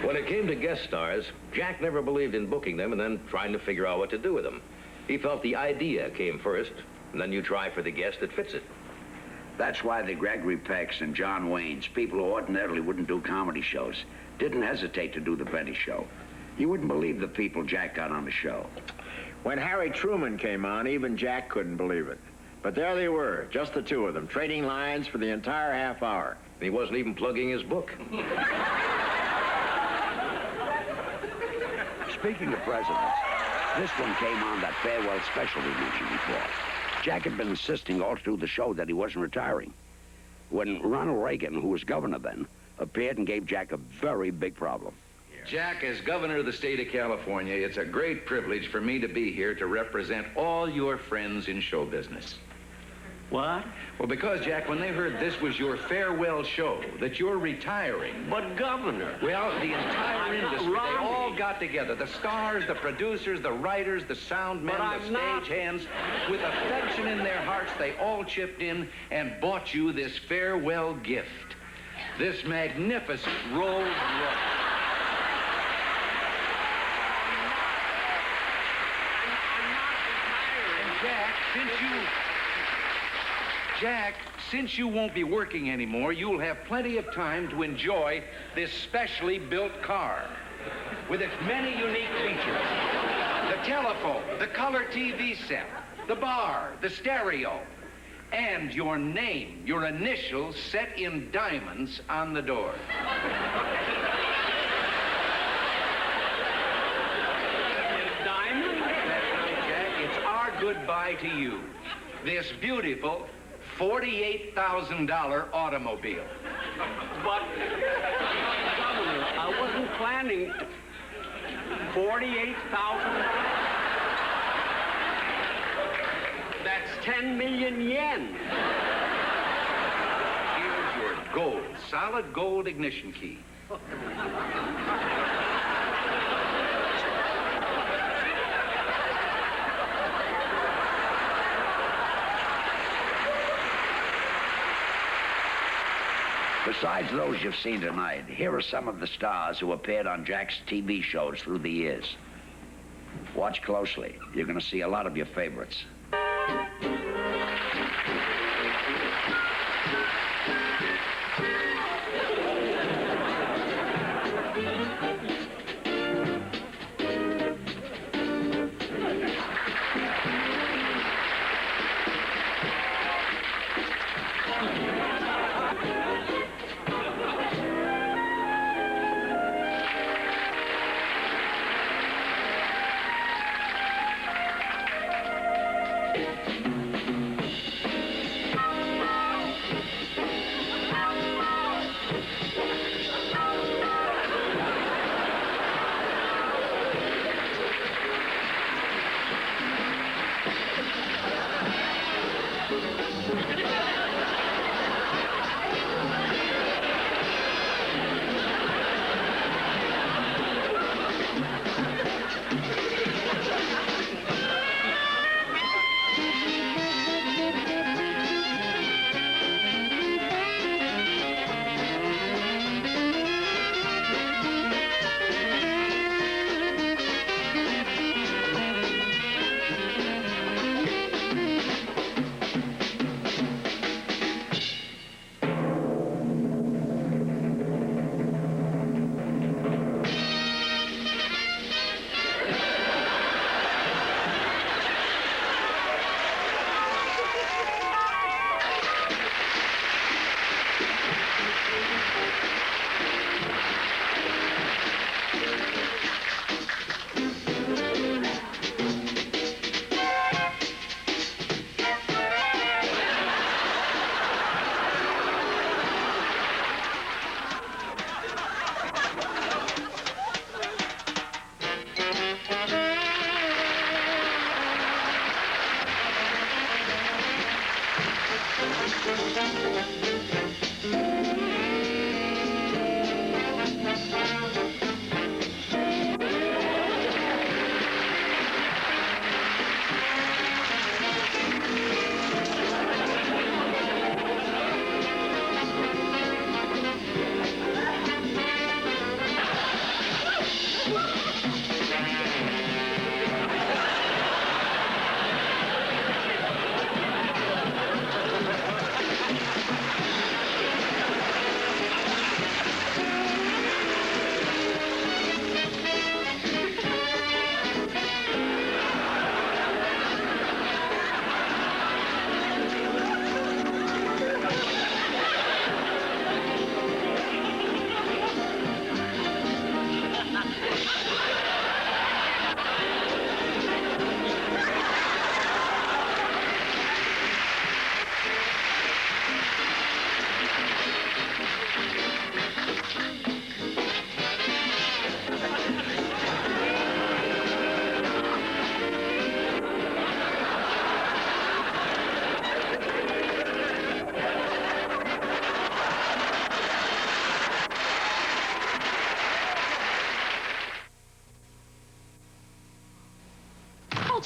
When it came to guest stars, Jack never believed in booking them and then trying to figure out what to do with them. He felt the idea came first, and then you try for the guest that fits it. That's why the Gregory Pecks and John Waynes, people who ordinarily wouldn't do comedy shows, didn't hesitate to do the Benny Show. You wouldn't believe the people Jack got on the show. When Harry Truman came on, even Jack couldn't believe it. But there they were, just the two of them, trading lines for the entire half hour. And he wasn't even plugging his book. Speaking of presidents, this one came on that farewell special we mentioned before. Jack had been insisting all through the show that he wasn't retiring. When Ronald Reagan, who was governor then, appeared and gave Jack a very big problem. Jack, as governor of the state of California, it's a great privilege for me to be here to represent all your friends in show business. What? Well, because, Jack, when they heard this was your farewell show, that you're retiring... But, Governor... Well, the entire industry, they all got together. The stars, the producers, the writers, the sound men, the stagehands. With affection in their hearts, they all chipped in and bought you this farewell gift. This magnificent Rolls Royce. Jack, since you won't be working anymore, you'll have plenty of time to enjoy this specially built car with its many unique features. The telephone, the color TV set, the bar, the stereo, and your name, your initials set in diamonds on the door. Diamonds? That's right, Jack. It's our goodbye to you. This beautiful $48,000 automobile. But, Governor, I wasn't planning $48,000. That's 10 million yen. Here's your gold, solid gold ignition key. Besides those you've seen tonight, here are some of the stars who appeared on Jack's TV shows through the years. Watch closely. You're going to see a lot of your favorites.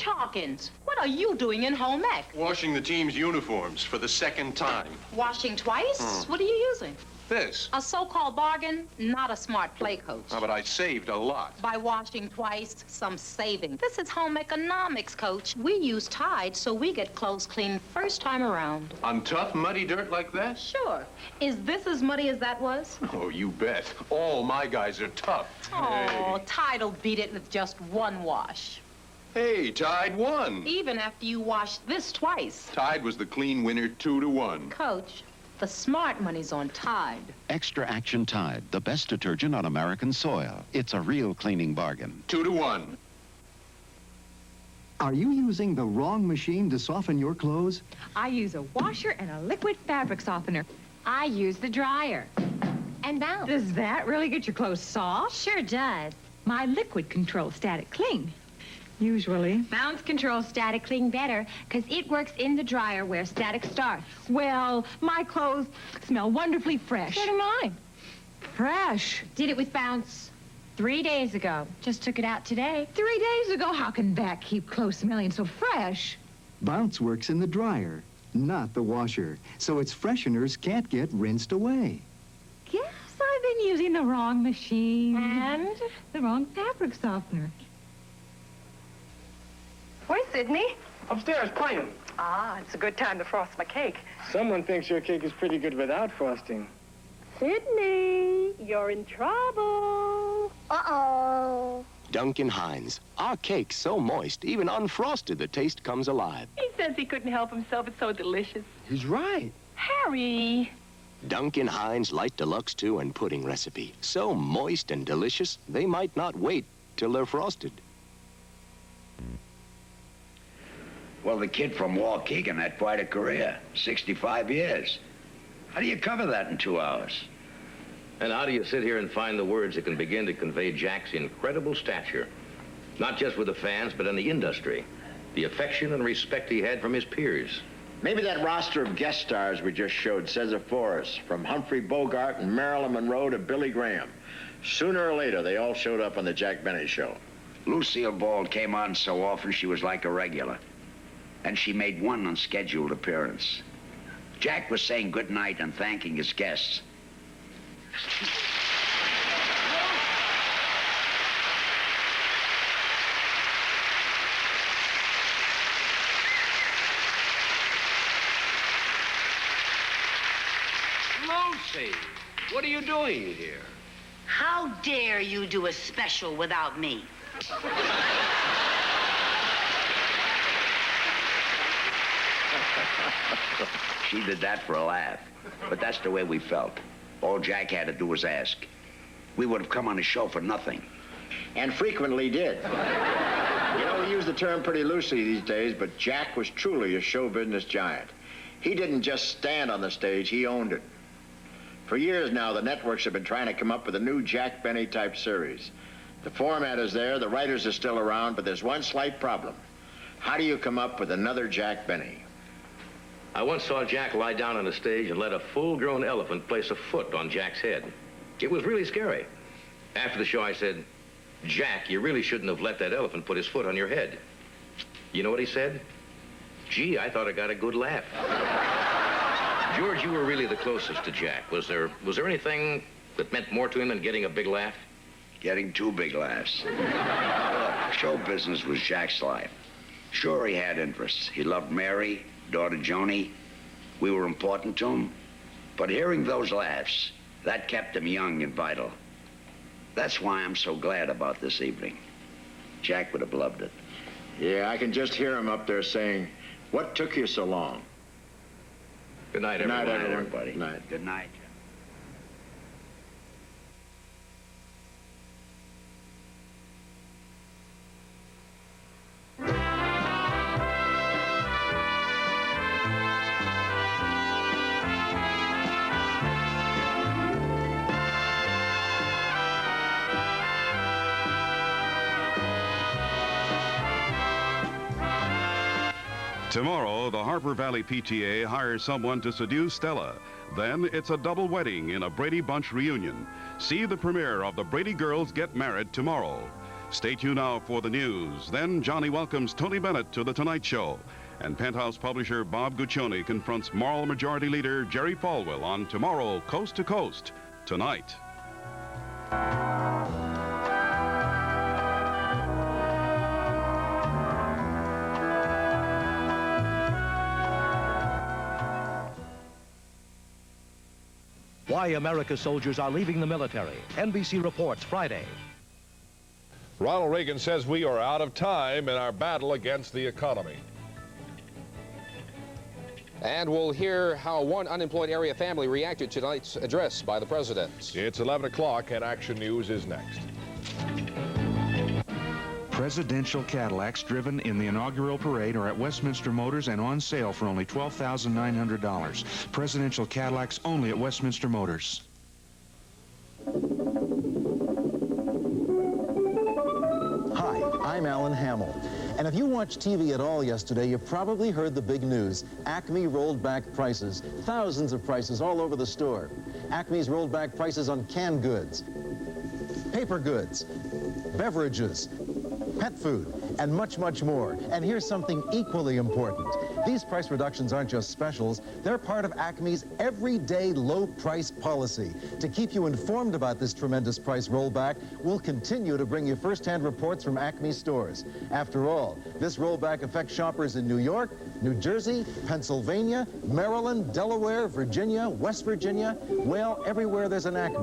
Coach Hawkins, what are you doing in home ec? Washing the team's uniforms for the second time. Washing twice? What are you using? This. A so-called bargain, not a smart play, Coach. Oh, but I saved a lot. By washing twice, some saving. This is home economics, Coach. We use Tide, so we get clothes clean first time around. On tough, muddy dirt like that? Sure. Is this as muddy as that was? Oh, you bet. All my guys are tough. Oh, Tide'll beat it with just one wash. Hey, Tide won. Even after you wash this twice. Tide was the clean winner 2-1. Coach, the smart money's on Tide. Extra Action Tide, the best detergent on American soil. It's a real cleaning bargain. 2-1. Are you using the wrong machine to soften your clothes? I use a washer and a liquid fabric softener. I use the dryer. And bounce. Does that really get your clothes soft? Sure does. My liquid controls static cling. Usually. Bounce controls static cling better because it works in the dryer where static starts. Well, my clothes smell wonderfully fresh. So do mine. Fresh. Did it with Bounce 3 days ago. Just took it out today. 3 days ago? How can that keep clothes smelling so fresh? Bounce works in the dryer, not the washer, so its fresheners can't get rinsed away. Guess I've been using the wrong machine. And? The wrong fabric softener. Where's Sydney? Upstairs playing. Ah, it's a good time to frost my cake. Someone thinks your cake is pretty good without frosting. Sydney, you're in trouble. Uh-oh. Duncan Hines. Our cake's so moist, even unfrosted, the taste comes alive. He says he couldn't help himself. It's so delicious. He's right. Harry. Duncan Hines Light Deluxe 2 and pudding recipe. So moist and delicious, they might not wait till they're frosted. Well, the kid from Waukegan had quite a career. 65 years. How do you cover that in 2 hours? And how do you sit here and find the words that can begin to convey Jack's incredible stature? Not just with the fans, but in the industry. The affection and respect he had from his peers. Maybe that roster of guest stars we just showed says it for us, from Humphrey Bogart and Marilyn Monroe to Billy Graham. Sooner or later, they all showed up on the Jack Benny Show. Lucille Ball came on so often she was like a regular. And she made one unscheduled appearance. Jack was saying good night and thanking his guests. Lucy, what are you doing here? How dare you do a special without me? She did that for a laugh, but that's the way we felt. All Jack had to do was ask. We would have come on the show for nothing. And frequently did. You know, we use the term pretty loosely these days, but Jack was truly a show business giant. He didn't just stand on the stage, he owned it. For years now, the networks have been trying to come up with a new Jack Benny type series. The format is there, the writers are still around, but there's one slight problem. How do you come up with another Jack Benny? I once saw Jack lie down on a stage and let a full-grown elephant place a foot on Jack's head. It was really scary. After the show, I said, Jack, you really shouldn't have let that elephant put his foot on your head. You know what he said? Gee, I thought I got a good laugh. George, you were really the closest to Jack. Was there anything that meant more to him than getting a big laugh? Getting 2 big laughs. Look, show business was Jack's life. Sure, he had interests. He loved Mary, daughter Joni. We were important to him. But hearing those laughs, that kept him young and vital. That's why I'm so glad about this evening. Jack would have loved it. Yeah, I can just hear him up there saying, what took you so long? Good night, Good night, everyone. everybody. Good night. Good night. Tomorrow, the Harbor Valley PTA hires someone to seduce Stella. Then it's a double wedding in a Brady Bunch reunion. See the premiere of The Brady Girls Get Married tomorrow. Stay tuned now for the news. Then Johnny welcomes Tony Bennett to The Tonight Show. And Penthouse publisher Bob Guccione confronts Moral Majority Leader Jerry Falwell on Tomorrow, Coast to Coast, tonight. Why America's soldiers are leaving the military. NBC reports Friday. Ronald Reagan says we are out of time in our battle against the economy. And we'll hear how one unemployed area family reacted to tonight's address by the president. It's 11 o'clock and Action News is next. Presidential Cadillacs driven in the inaugural parade are at Westminster Motors and on sale for only $12,900. Presidential Cadillacs only at Westminster Motors. Hi, I'm Alan Hamill. And if you watched TV at all yesterday, you probably heard the big news. Acme rolled back prices, thousands of prices all over the store. Acme's rolled back prices on canned goods, paper goods, beverages, pet food, and much, much more. And here's something equally important. These price reductions aren't just specials. They're part of Acme's everyday low price policy. To keep you informed about this tremendous price rollback, we'll continue to bring you first-hand reports from Acme stores. After all, this rollback affects shoppers in New York, New Jersey, Pennsylvania, Maryland, Delaware, Virginia, West Virginia, well, everywhere there's an Acme.